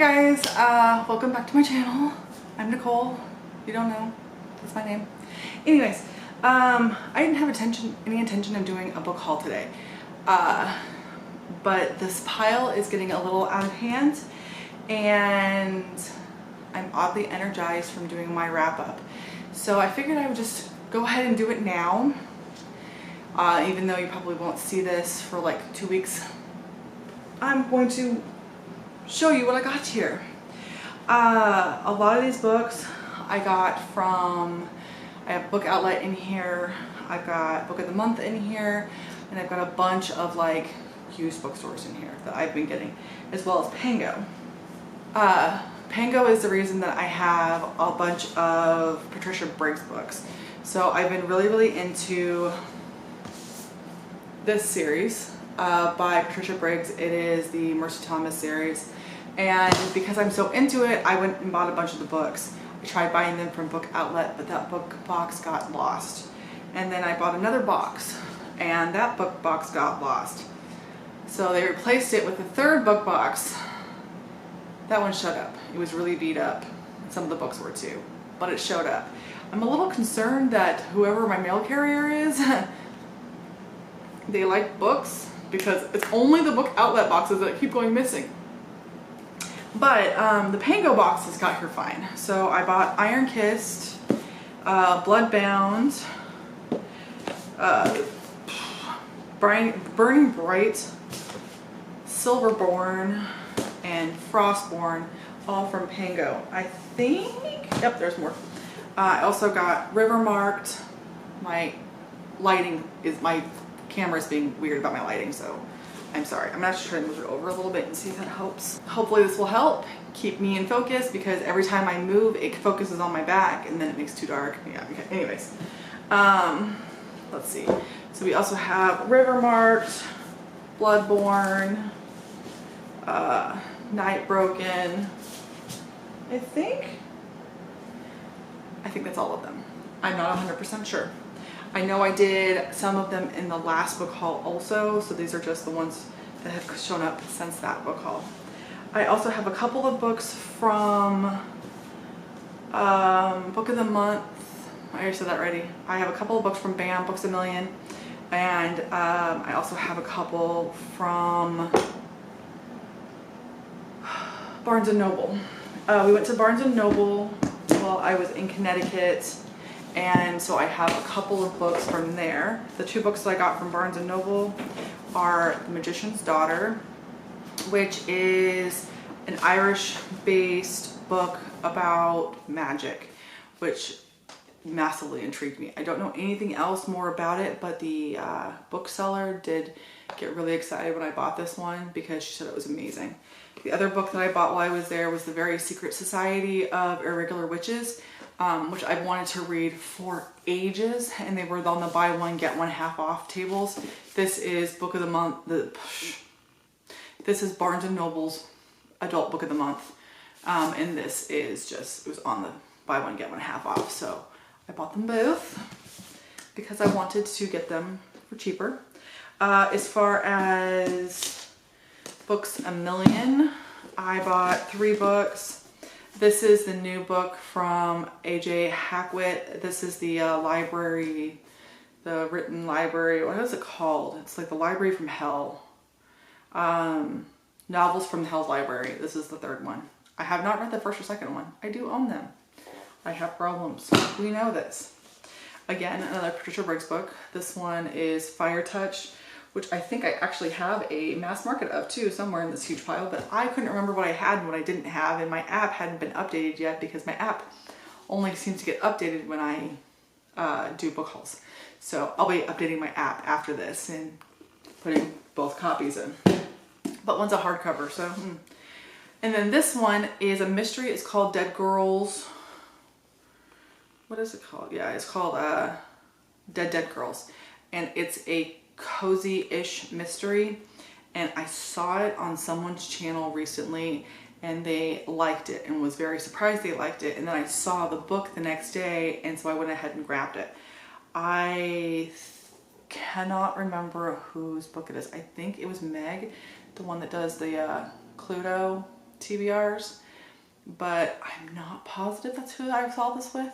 guys, welcome back to my channel. I'm Nicole. If you don't know, that's my name. Anyways, I didn't have any intention of doing a book haul today, but this pile is getting a little out of hand, and I'm oddly energized from doing my wrap up. So I figured I would just go ahead and do it now, even though you probably won't see this for like 2 weeks. I'm going to show you what I got here. A lot of these books I got from, I have Book Outlet in here, I've got Book of the Month in here, and I've got a bunch of like used bookstores in here that I've been getting, as well as Pango. Pango is the reason that I have a bunch of Patricia Briggs books. So I've been really into this series by Patricia Briggs. It is the Mercy Thomas series. And because I'm so into it, I went and bought a bunch of the books. I tried buying them from Book Outlet, but that book box got lost. And then I bought another box, and that book box got lost. So they replaced it with a third book box. That one showed up. It was really beat up. Some of the books were too, but it showed up. I'm a little concerned that whoever my mail carrier is, they like books, because it's only the Book Outlet boxes that keep going missing. But the Pango boxes got here fine. So I bought Iron Kissed, Bloodbound, Burning Bright, Silverborn, and Frostborn, all from Pango. I think, yep, there's more. I also got River Marked. My lighting is, my camera's being weird about my lighting, so I'm sorry. I'm actually trying to move it over a little bit and see if that helps. Hopefully this will help keep me in focus, because every time I move, it focuses on my back and then it makes it too dark. Yeah, okay, anyways. Let's see. So we also have River Marked, Bloodborne, Night Broken. I think that's all of them. I'm not 100% sure. I know I did some of them in the last book haul also, so these are just the ones that have shown up since that book haul. I also have a couple of books from Book of the Month. I already said that already. I have a couple of books from BAM, Books A Million, and I also have a couple from Barnes & Noble. We went to Barnes & Noble while I was in Connecticut, and so I have a couple of books from there. The two books that I got from Barnes & Noble are The Magician's Daughter, which is an Irish-based book about magic, which massively intrigued me. I don't know anything else more about it, but the bookseller did get really excited when I bought this one, because she said it was amazing. The other book that I bought while I was there was The Very Secret Society of Irregular Witches, which I've wanted to read for ages, and they were on the buy one get one half off tables. This is Book of the Month. This is Barnes & Noble's adult book of the month, and this is just, it was on the buy one get one half off, so I bought them both because I wanted to get them for cheaper. As far as Books A Million, I bought 3 books. This is the new book from AJ Hackwit. This is the library, the written library. What is it called? It's like the Library from Hell. Novels from Hell's Library. This is the 3rd one. I have not read the 1st or 2nd one. I do own them. I have problems. We know this. Again, another Patricia Briggs book. This one is Fire Touch, which I think I actually have a mass market of too, somewhere in this huge pile, but I couldn't remember what I had and what I didn't have, and my app hadn't been updated yet, because my app only seems to get updated when I do book hauls. So I'll be updating my app after this and putting both copies in. But one's a hardcover, so. And then this one is a mystery. It's called Dead Girls. What is it called? Yeah, it's called Dead Girls. And it's a cozy-ish mystery, and I saw it on someone's channel recently, and they liked it and was very surprised they liked it, and then I saw the book the next day, and so I went ahead and grabbed it. I cannot remember whose book it is. I think it was Meg, the one that does the Cluedo TBRs, but I'm not positive that's who I saw this with.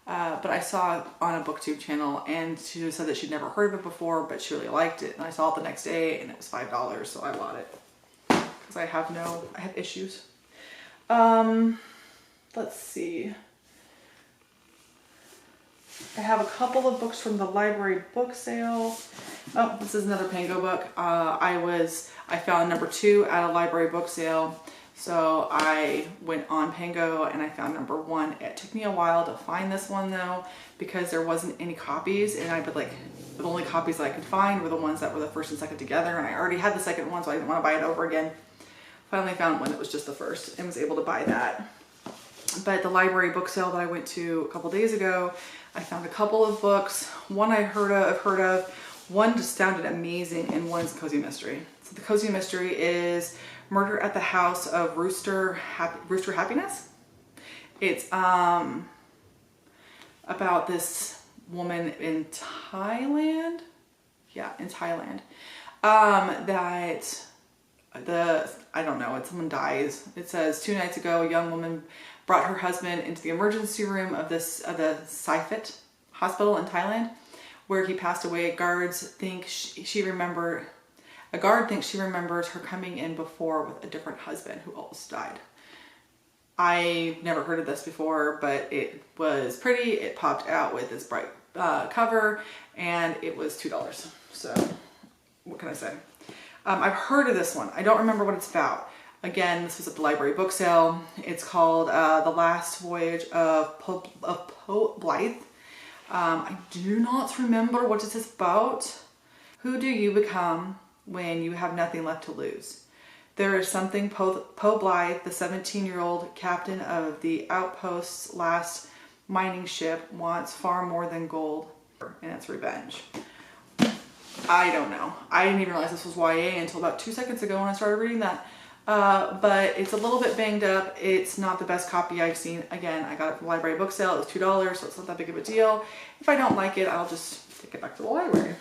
But I saw it on a booktube channel, and she said that she'd never heard of it before, but she really liked it. And I saw it the next day, and it was $5, so I bought it because I have issues. Let's see. I have a couple of books from the library book sale. Oh, this is another Pango book. I found number 2 at a library book sale. So I went on Pango and I found number 1. It took me a while to find this one though, because there wasn't any copies, and the only copies that I could find were the ones that were the first and second together, and I already had the second one, so I didn't want to buy it over again. Finally found one that was just the first and was able to buy that. But the library book sale that I went to a couple days ago, I found a couple of books. One I've heard of, one just sounded amazing, and one's cozy mystery. So the cozy mystery is Murder at the House of Rooster Happiness. It's about this woman in Thailand. Yeah, in Thailand. Someone dies. It says 2 nights ago, a young woman brought her husband into the emergency room of the Saiphit hospital in Thailand, where he passed away. Guards think a guard thinks she remembers her coming in before with a different husband who also died. I never heard of this before, but it was pretty. It popped out with this bright cover, and it was $2. So what can I say? I've heard of this one. I don't remember what it's about. Again, this was at the library book sale. It's called The Last Voyage of Poe Blythe. I do not remember what it's about. Who do you become when you have nothing left to lose? There is something Poe Blythe, the 17-year-old captain of the outpost's last mining ship, wants far more than gold, and it's revenge. I don't know. I didn't even realize this was YA until about 2 seconds ago when I started reading that. But it's a little bit banged up. It's not the best copy I've seen. Again, I got it from the library book sale. It was $2, so it's not that big of a deal. If I don't like it, I'll just take it back to the library.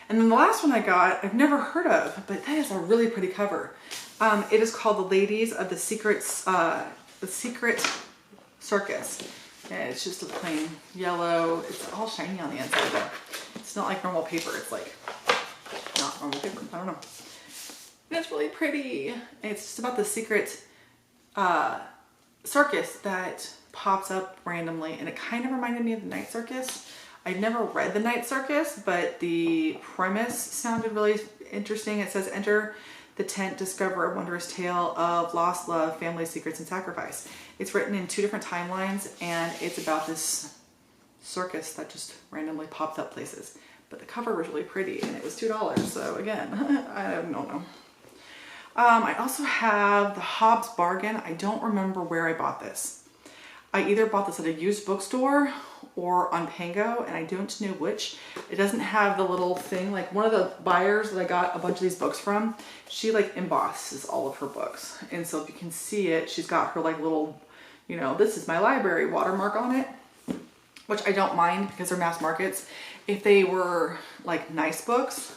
And then the last one I got, I've never heard of, but that is a really pretty cover. It is called The Ladies of the Secret Circus. And it's just a plain yellow. It's all shiny on the inside though. It's not like normal paper. It's like not normal paper. I don't know. And it's really pretty. And it's just about the secret circus that pops up randomly, and it kind of reminded me of the Night Circus. I'd never read the Night Circus, but the premise sounded really interesting. It says, enter the tent, discover a wondrous tale of lost love, family secrets, and sacrifice. It's written in 2 different timelines, and it's about this circus that just randomly pops up places. But the cover was really pretty, and it was $2. So again, I don't know. I also have the Hobbs Bargain. I don't remember where I bought this. I either bought this at a used bookstore or on Pango, and I don't know which. It doesn't have the little thing. Like, one of the buyers that I got a bunch of these books from, she like embosses all of her books. And so if you can see it, she's got her like little, this is my library watermark on it, which I don't mind because they're mass markets. If they were like nice books,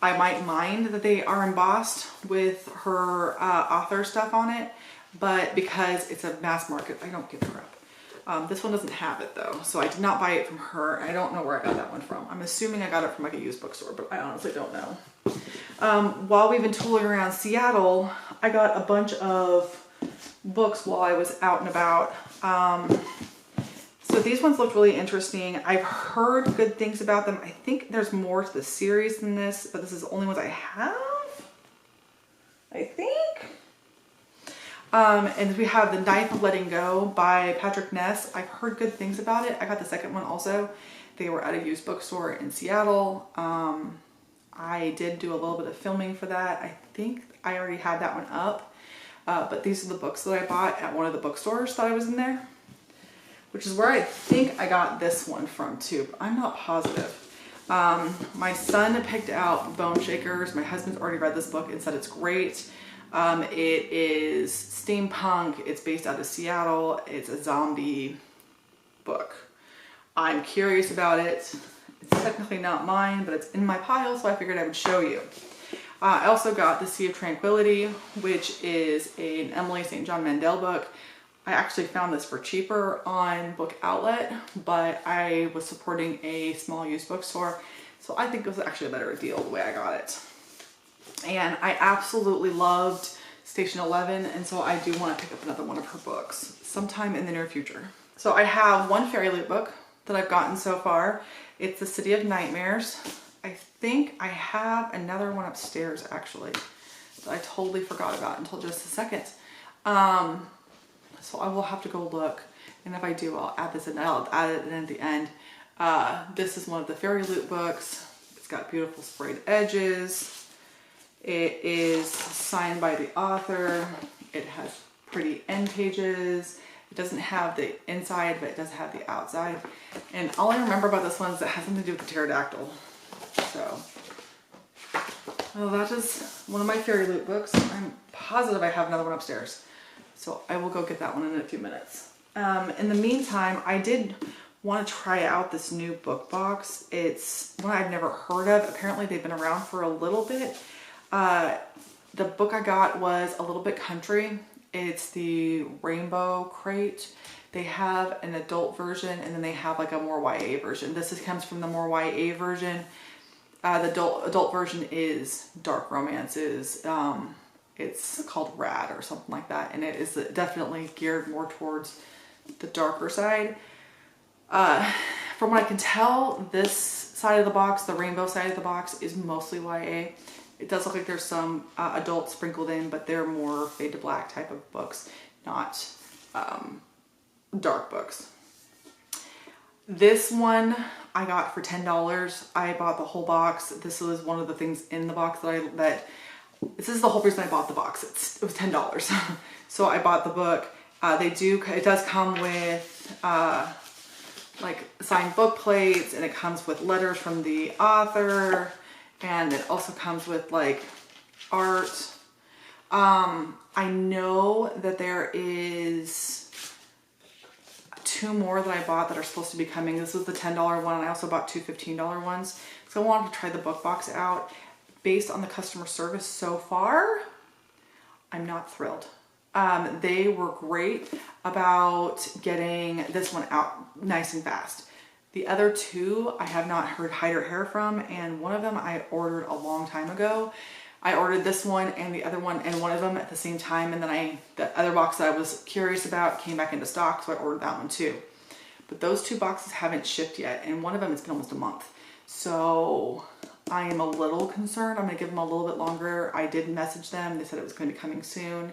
I might mind that they are embossed with her author stuff on it, but because it's a mass market, I don't give a crap. This one doesn't have it though, so I did not buy it from her. I don't know where I got that one from. I'm assuming I got it from like a used bookstore, but I honestly don't know. While we've been tooling around Seattle, I got a bunch of books while I was out and about. So these ones looked really interesting. I've heard good things about them. I think there's more to the series than this, but this is the only ones I have, I think. And we have The Knife of Letting Go by Patrick Ness. I've heard good things about it. I got the second one also. They were at a used bookstore in Seattle. I did do a little bit of filming for that. I think I already had that one up. But these are the books that I bought at one of the bookstores that I was in there, which is where I think I got this one from too, but I'm not positive. My son picked out Bone Shakers. My husband's already read this book and said it's great. It is steampunk. It's based out of Seattle. It's a zombie book. I'm curious about it. It's technically not mine, but it's in my pile, so I figured I would show you. I also got The Sea of Tranquility, which is an Emily St. John Mandel book. I actually found this for cheaper on Book Outlet, but I was supporting a small used bookstore, so I think it was actually a better deal the way I got it. And I absolutely loved Station 11, and so I do want to pick up another one of her books sometime in the near future. So I have one Fairy Loot book that I've gotten so far. It's The City of Nightmares. I think I have another one upstairs actually that I totally forgot about until just a second. So I will have to go look, and if I do, I'll add this in. I'll add it in at the end. This is one of the Fairy Loot books. It's got beautiful sprayed edges. It is signed by the author. It has pretty end pages. It doesn't have the inside, but it does have the outside. And all I remember about this one is it has something to do with the pterodactyl. So, well, that is one of my Fairy Loot books. I'm positive I have another one upstairs. So I will go get that one in a few minutes. In the meantime, I did want to try out this new book box. It's one I've never heard of. Apparently they've been around for a little bit. The book I got was a little bit country. It's the Rainbow Crate. They have an adult version, and then they have like a more YA version. Comes from the more YA version. The adult version is dark romances. It's called Rad or something like that, and it is definitely geared more towards the darker side. From what I can tell, this side of the box, the rainbow side of the box, is mostly YA. It does look like there's some adults sprinkled in, but they're more fade to black type of books, not dark books. This one I got for $10. I bought the whole box. This was one of the things in the box this is the whole reason I bought the box. It was $10. So I bought the book. It does come with like signed book plates, and it comes with letters from the author, and it also comes with like art. I know that there is 2 more that I bought that are supposed to be coming. This was the $10 one, and I also bought 2 $15 ones. So I wanted to try the book box out. Based on the customer service so far, I'm not thrilled. They were great about getting this one out nice and fast. The other 2 I have not heard hide or hair from, and one of them I ordered a long time ago. I ordered this one and the other one and one of them at the same time, and then the other box that I was curious about came back into stock, so I ordered that one too. But those 2 boxes haven't shipped yet, and one of them it's been almost a month. So I am a little concerned. I'm going to give them a little bit longer. I did message them. They said it was going to be coming soon.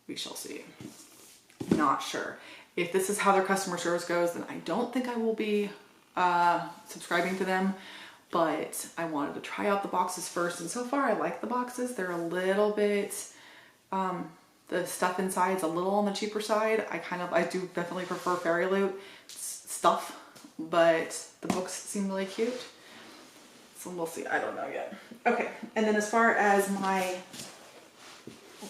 We shall see. Not sure. If this is how their customer service goes, then I don't think I will be subscribing to them. But I wanted to try out the boxes first. And so far I like the boxes. They're a little bit, the stuff inside is a little on the cheaper side. I do definitely prefer Fairy Loot stuff, but the books seem really cute. So we'll see. I don't know yet. Okay. And then as far as my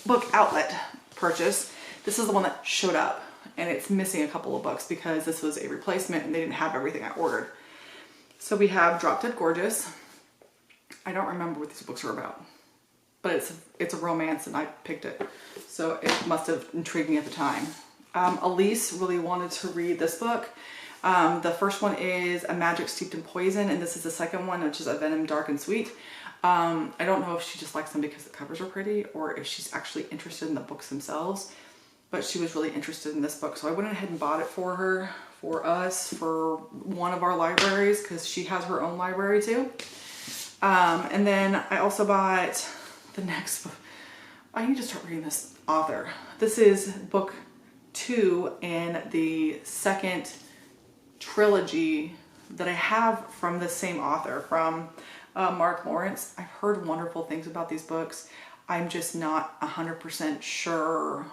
Book Outlet purchase, this is the one that showed up, and it's missing a couple of books because this was a replacement and they didn't have everything I ordered. So we have Drop Dead Gorgeous. I don't remember what these books are about, but it's a romance and I picked it. So it must have intrigued me at the time. Elise really wanted to read this book. The first one is A Magic Steeped in Poison, and this is the second one, which is A Venom Dark and Sweet. I don't know if she just likes them because the covers are pretty, or if she's actually interested in the books themselves, but she was really interested in this book. So I went ahead and bought it for her, for us, for one of our libraries, because she has her own library too. And then I also bought the next book. I need to start reading this author. This is book 2 in the second trilogy that I have from the same author, from Mark Lawrence. I've heard wonderful things about these books. I'm just not 100% sure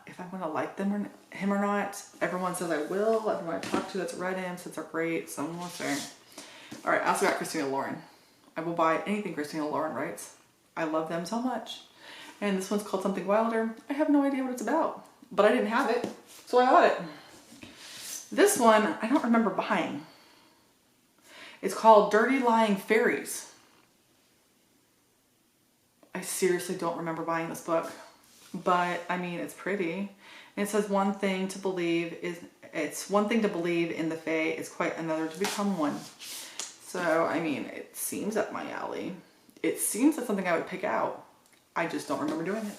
if I'm gonna like him or not. Everyone says I will. Everyone I talk to that's read him says they're great, so we'll see. All right, I also got Christina Lauren. I will buy anything Christina Lauren writes. I love them so much. And this one's called Something Wilder. I have no idea what it's about, but I didn't have it, so I bought it. This one, I don't remember buying. It's called Dirty Lying Fairies. seriously don't remember buying this book, but I mean, it's pretty. And it says one thing to believe in the Fae, it's quite another to become one. So, I mean, it seems up my alley. It seems like something I would pick out. I just don't remember doing it.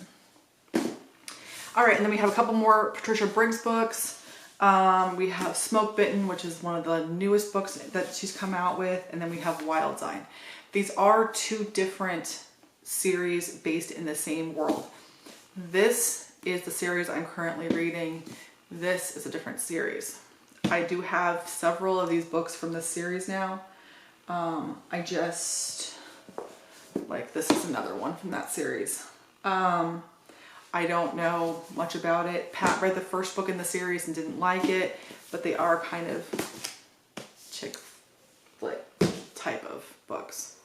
All right, and then we have a couple more Patricia Briggs books. We have Smoke Bitten, which is one of the newest books that she's come out with, and then we have Wild Sign. These are two different series based in the same world. This is the series I'm currently reading. This is a different series. I do have several of these books from this series now. This is another one from that series. I don't know much about it. Pat read the first book in the series and didn't like it, but they are kind of chick flick type of books.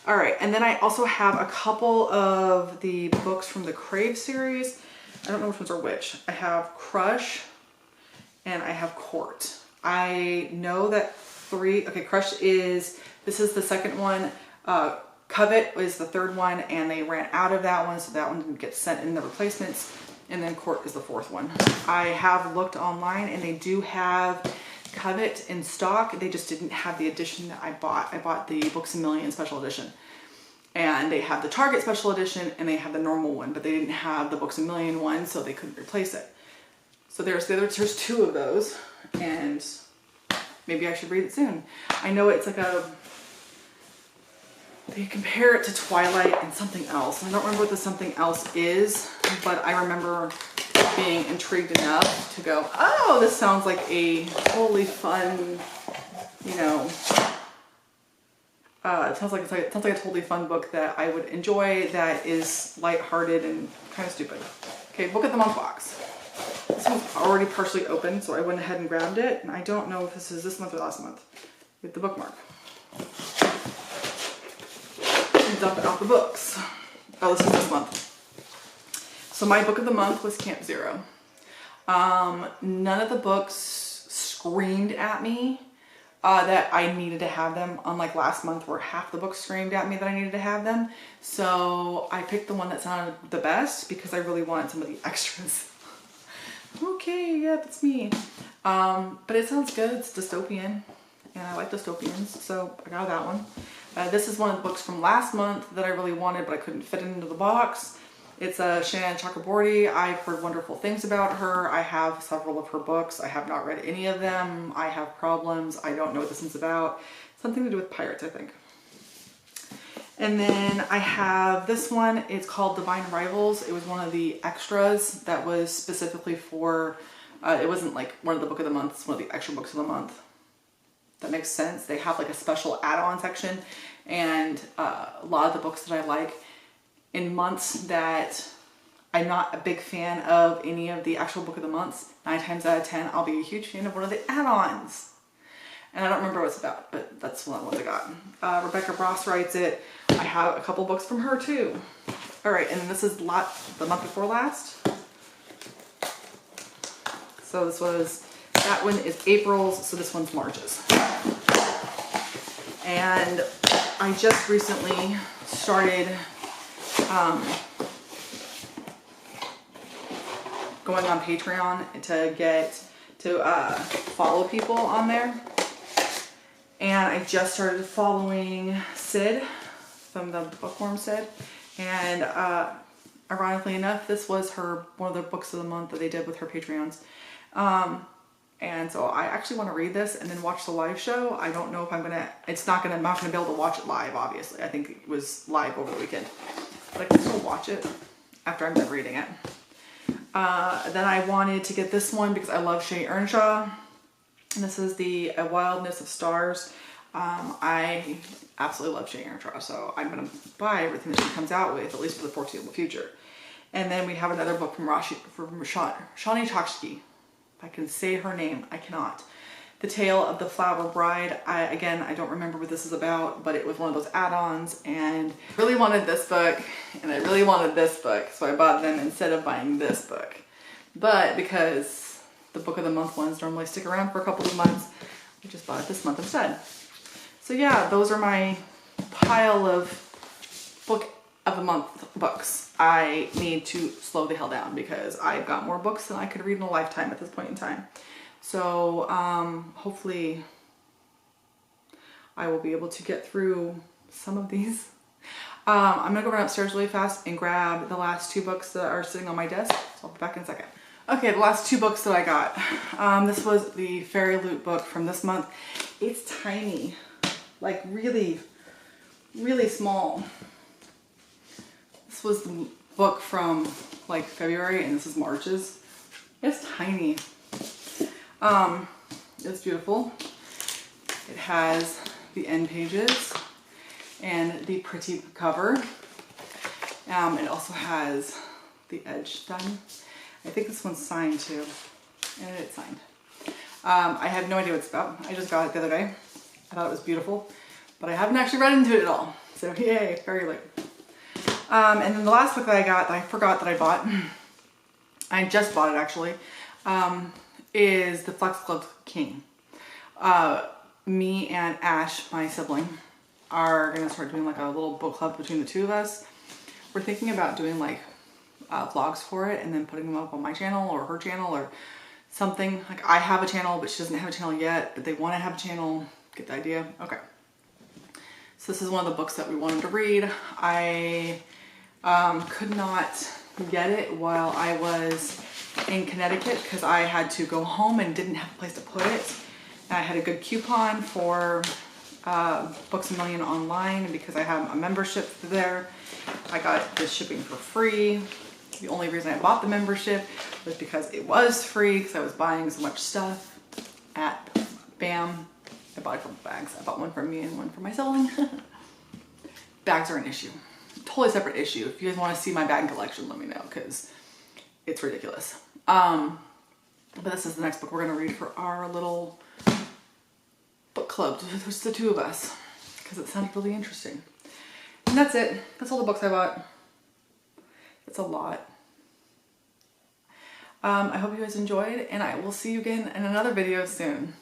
All right, and then I also have a couple of the books from the Crave series. I don't know which ones are which. I have Crush and I have Court. I know that Crush this is the second one. Covet is the third one, and they ran out of that one, so that one didn't get sent in the replacements. And then Court is the fourth one. I have looked online, and they do have Covet in stock. They just didn't have the edition that I bought. I bought the Books A Million special edition. And they have the Target special edition, and they have the normal one, but they didn't have the Books A Million one, so they couldn't replace it. So there's two of those, and maybe I should read it soon. I know it's like they compare it to Twilight and something else. I don't remember what the something else is, but I remember being intrigued enough to go, oh, this sounds like a totally fun, it sounds like a totally fun book that I would enjoy, that is lighthearted and kind of stupid. Okay, Book of the Month box. This one's already partially open, so I went ahead and grabbed it, and I don't know if this is this month or last month with the bookmark. Dump out the books. Oh, this is this month. So my book of the month was Camp Zero. None of the books screamed at me that I needed to have them, unlike last month where half the books screamed at me that I needed to have them. So I picked the one that sounded the best because I really wanted some of the extras. Okay, yeah, that's me. But it sounds good. It's dystopian, and I like dystopians, so I got that one. This is one of the books from last month that I really wanted, but I couldn't fit it into the box. It's Shannon Chakraborty. I've heard wonderful things about her. I have several of her books. I have not read any of them. I have problems. I don't know what this one's about. Something to do with pirates, I think. And then I have this one. It's called Divine Rivals. It was one of the extras that was specifically for, it wasn't like one of the book of the month. It's one of the extra books of the month. That makes sense. They have like a special add-on section, and a lot of the books that I like in months that I'm not a big fan of any of the actual book of the months, 9 times out of 10 I'll be a huge fan of one of the add-ons. And I don't remember what it's about, but that's one of the ones I got. Rebecca Ross writes it. I have a couple books from her too. All right, and this is the month before last. So this was, that one is April's, so this one's March's. And I just recently started going on Patreon to follow people on there. And I just started following Sid from the Bookworm Sid. And ironically enough, this was one of the books of the month that they did with her Patreons. And so I actually want to read this and then watch the live show. I don't know if I'm not gonna be able to watch it live, obviously. I think it was live over the weekend. But I can still watch it after I'm done reading it. Then I wanted to get this one because I love Shay Earnshaw. And this is the A Wildness of Stars. I absolutely love Shay Earnshaw, so I'm gonna buy everything that she comes out with, at least for the foreseeable future. And then we have another book from Shawnee Chokshi. If I can say her name, I cannot. The Tale of the Flower Bride. I don't remember what this is about, but it was one of those add-ons, and I really wanted this book, and I really wanted this book, so I bought them instead of buying this book. But because the book of the month ones normally stick around for a couple of months, I just bought it this month instead. So yeah, those are my pile of book of the month books. I need to slow the hell down because I've got more books than I could read in a lifetime at this point in time. So hopefully I will be able to get through some of these. I'm gonna go run upstairs really fast and grab the last 2 books that are sitting on my desk. So I'll be back in a second. Okay, the last 2 books that I got. This was the Fairy Loot book from this month. It's tiny, like really, really small. This was the book from like February and this is March's. It's tiny. It's beautiful. It has the end pages and the pretty cover. It also has the edge done. I think this one's signed too, and it's signed. I have no idea what it's about. I just got it the other day. I thought it was beautiful, but I haven't actually read into it at all. So yay, Fairy Loot. And then the last book that I got that I forgot that I bought, I just bought it actually, is The Flex Club King. Me and Ash, my sibling, are gonna start doing like a little book club between the 2 of us. We're thinking about doing like vlogs for it and then putting them up on my channel or her channel or something. Like I have a channel, but she doesn't have a channel yet, but they want to have a channel. Get the idea? Okay. So this is one of the books that we wanted to read. I could not get it while I was in Connecticut because I had to go home and didn't have a place to put it. And I had a good coupon for Books A Million online, and because I have a membership there, I got the shipping for free. The only reason I bought the membership was because it was free because I was buying so much stuff at BAM. I bought a couple bags. I bought one for me and one for my sibling. Bags are an issue. Totally separate issue. If you guys want to see my bag collection, let me know because it's ridiculous. But this is the next book we're going to read for our little book club. Just the 2 of us because it sounded really interesting. And that's it. That's all the books I bought. It's a lot. I hope you guys enjoyed and I will see you again in another video soon.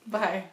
Bye.